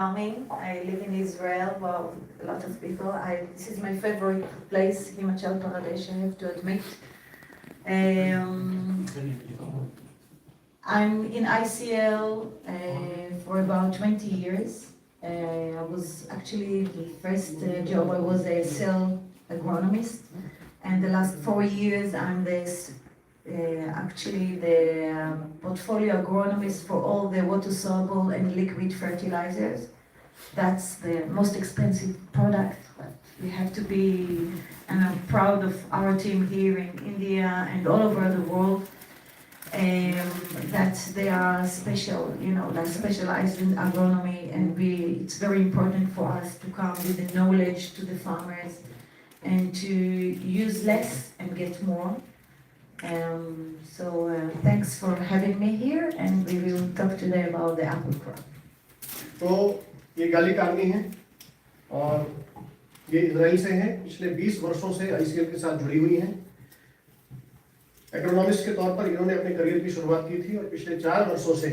Farming. I live in Israel. Well, a lot of people. This is my favorite place, Himachal Pradesh. I have to admit. Um, I'm in ICL for about 20 years. I was actually the first job. I was a cell agronomist, and the last 4 years I'm actually the portfolio agronomist for all the water soluble and liquid fertilizers. That's the most expensive product, but we have to be, and I'm proud of our team here in India and all over the world, that they are special, like specialized in agronomy, and it's very important for us to come with the knowledge to the farmers and to use less and get more. Thanks for having me here, and we will talk today about the apple crop. तो ये गाली Carney है और ये Israel से हैं। पिछले 20 वर्षों से आईसीएल के साथ जुड़ी हुई हैं। एग्रोनॉमिस्ट के तौर पर इन्होंने अपने करियर की शुरुआत की थी और पिछले 4 वर्षों से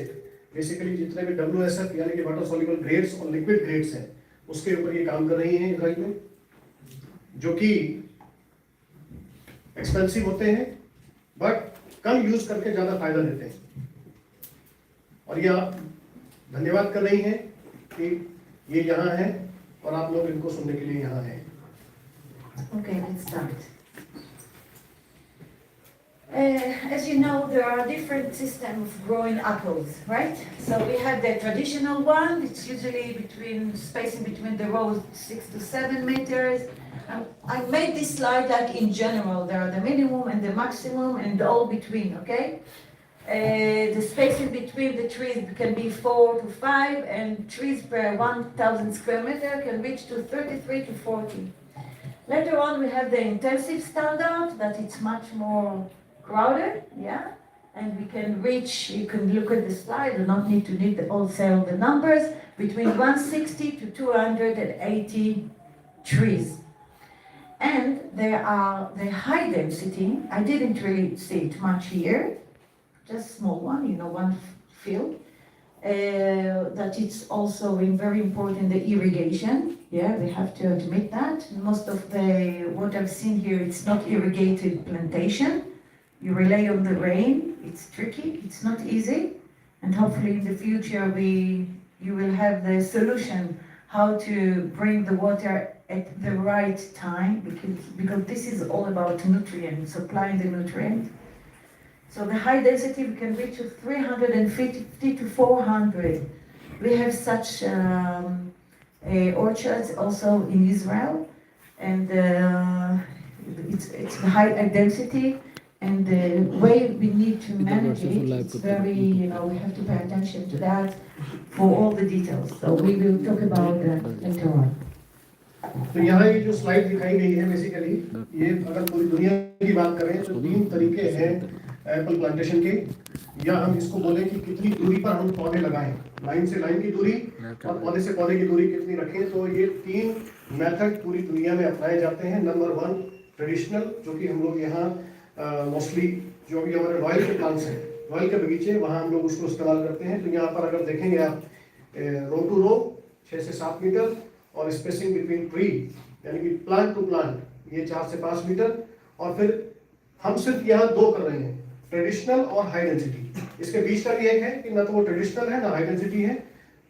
बेसिकली जितने भी WSF यानी कि वाटर सॉल्युबल ग्रेड्स और लिक्विड ग्रेड्स हैं उसके ऊपर ये काम कर रही हैं इजराइल में, जो कि एक्सपेंसिव होते हैं बट कम यूज करके ज्यादा फायदा देते हैं। और ये आप धन्यवाद कर रही हैं कि ये यहाँ है और आप लोग इनको सुनने के लिए यहाँ हैं। Okay, let's start. As you know, there are different systems of growing apples, right? So we have the traditional one. It's usually spacing between the rows 6 to 7 meters. I made this slide like in general. There are the minimum and the maximum and all between, okay? The spacing between the trees can be 4 to 5, and trees per 1,000 square meter can reach to 33 to 40. Later on, we have the intensive standard that it's much more crowded, yeah? And we can reach, you can look at the slide, you don't need to wholesale the numbers, between 160 to 280 trees. And there are the high density. I didn't really see it much here, just small one, one field. That it's also very important, the irrigation. Yeah, we have to admit that. Most of what I've seen here, it's not irrigated plantation. You rely on the rain. It's tricky, it's not easy. And hopefully in the future you will have the solution how to bring the water at the right time, because this is all about nutrients, supplying the nutrient. So the high density we can reach to 350 to 400. We have such orchards also in Israel, and it's high density. And the way we need to manage it's very, we have to pay attention to that for all the details. So we will talk about that later on. तो यहाँ ये जो slide दिखाई गई है basically ये अगर पूरी दुनिया की बात करें तो 3 तरीके हैं एप्पल प्लांटेशन के, या हम इसको बोलें कि कितनी दूरी पर हम पौधे लगाएं, लाइन से लाइन की दूरी और पौधे से पौधे की दूरी कितनी रखें। तो ये 3 मेथड पूरी दुनिया में अपनाए जाते हैं। नंबर 1 ट्रेडिशनल, जो कि हम लोग यहाँ मोस्टली जो भी हमारे रॉयल के प्लांट्स हैं, रॉयल के बगीचे, वहाँ हम लोग उसको इस्तेमाल करते हैं। तो यहाँ पर अगर देखेंगे आप रो टू रो 6 से 7 मीटर और स्पेसिंग बिटवीन ट्री यानी कि प्लांट टू प्लांट ये 4 से 5 मीटर। और फिर हम सिर्फ यहाँ 2 कर रहे हैं, ट्रेडिशनल और हाई डेंसिटी। इसके बीच का भी एक है कि ना तो वो ट्रेडिशनल है ना हाई डेंसिटी है,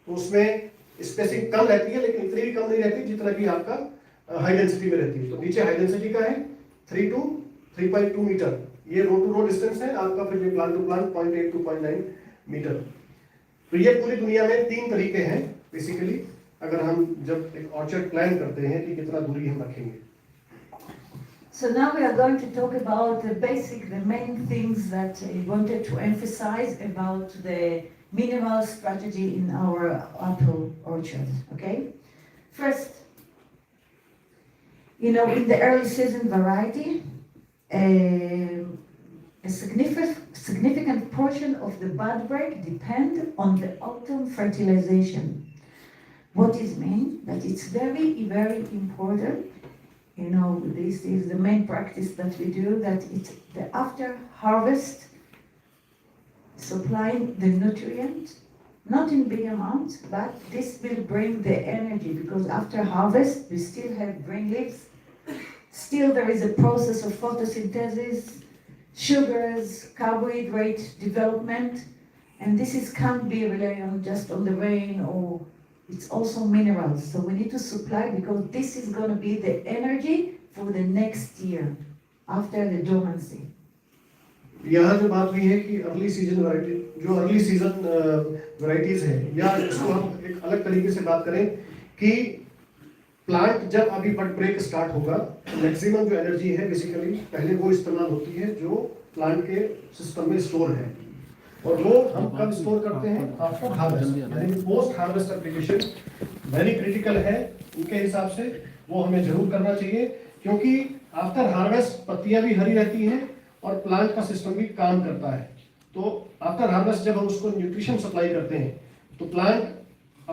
तो उसमें स्पेसिंग कम रहती है लेकिन इतनी भी कम नहीं रहती जितना कि आपका हाई डेंसिटी में रहती है। तो नीचे हाई डेंसिटी का है 3 to 3.2 मीटर, ये रो टू रो डिस्टेंस है आपका। फिर ये plant to plant 0.8 to 0.9 metre. तो ये पूरी दुनिया में 3 तरीके हैं बेसिकली, अगर हम जब एक ऑर्चर्ड प्लान करते हैं कि कितना दूरी हम रखेंगे। So now we are going to talk about the main things that I wanted to emphasize about the minimal strategy in our apple orchard, okay? First, in the early season variety, a significant portion of the bud break depend on the autumn fertilization. What is mean? That it's very, very important. This is the main practice that we do, that it's the after harvest supplying the nutrient not in big amounts, but this will bring the energy because after harvest, we still have green leaves. Still, there is a process of photosynthesis, sugars, carbohydrate development, and can't be relying on just on the rain or it's also minerals. So we need to supply because this is going to be the energy for the next year after the dormancy. यहाँ जो बात हुई है कि early season variety जो early season varieties हैं या इसको हम एक अलग तरीके से बात करें कि प्लांट जब अभी बड ब्रेक स्टार्ट होगा तो मैक्सिमम जो एनर्जी है बेसिकली पहले वो इस्तेमाल होती है जो प्लांट के सिस्टम में स्टोर है और वो हम कब स्टोर करते हैं आफ्टर हार्वेस्ट यानी post harvest application very critical है उनके हिसाब से वो हमें जरूर करना चाहिए क्योंकि आफ्टर हार्वेस्ट पत्तियां भी हरी रहती हैं और प्लांट का सिस्टम भी काम करता है तो आफ्टर हार्वेस्ट जब हम उसको न्यूट्रिशन सप्लाई करते हैं तो प्लांट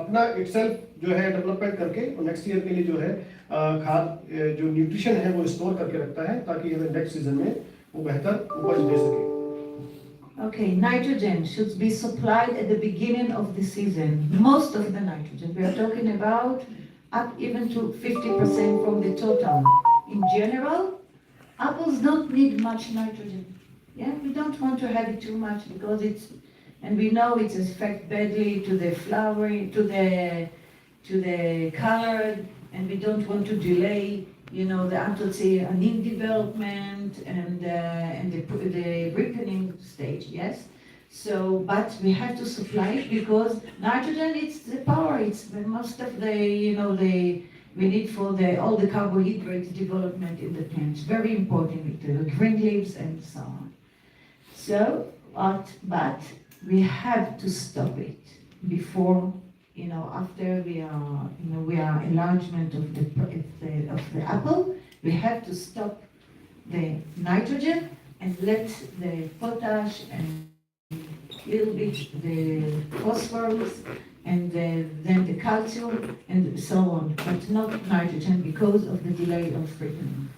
अपना इटसेल्फ जो है डेवलपमेंट करके और नेक्स्ट ईयर के लिए जो है खाद जो न्यूट्रिशन है वो स्टोर करके रखता है ताकि हमें नेक्स्ट सीजन में वो बेहतर उपज दे सके. Okay, nitrogen should be supplied at the beginning of the season. Most of the nitrogen, we are talking about up even to 50% from the total. In general, apples don't need much nitrogen. Yeah, we don't want to have it too much because and we know it affects badly to the flowering, to the color, and we don't want to delay, the anthocyanic development and the ripening stage. Yes. So, but we have to supply it because nitrogen, it's the power. It's most of we need for all the carbohydrate development in the plants. Very important, the green leaves and so on. So, but we have to stop it before, after we are enlargement of the apple. We have to stop the nitrogen and let the potash and little bit the phosphorus and then the calcium and so on, but not nitrogen because of the delay of ripening.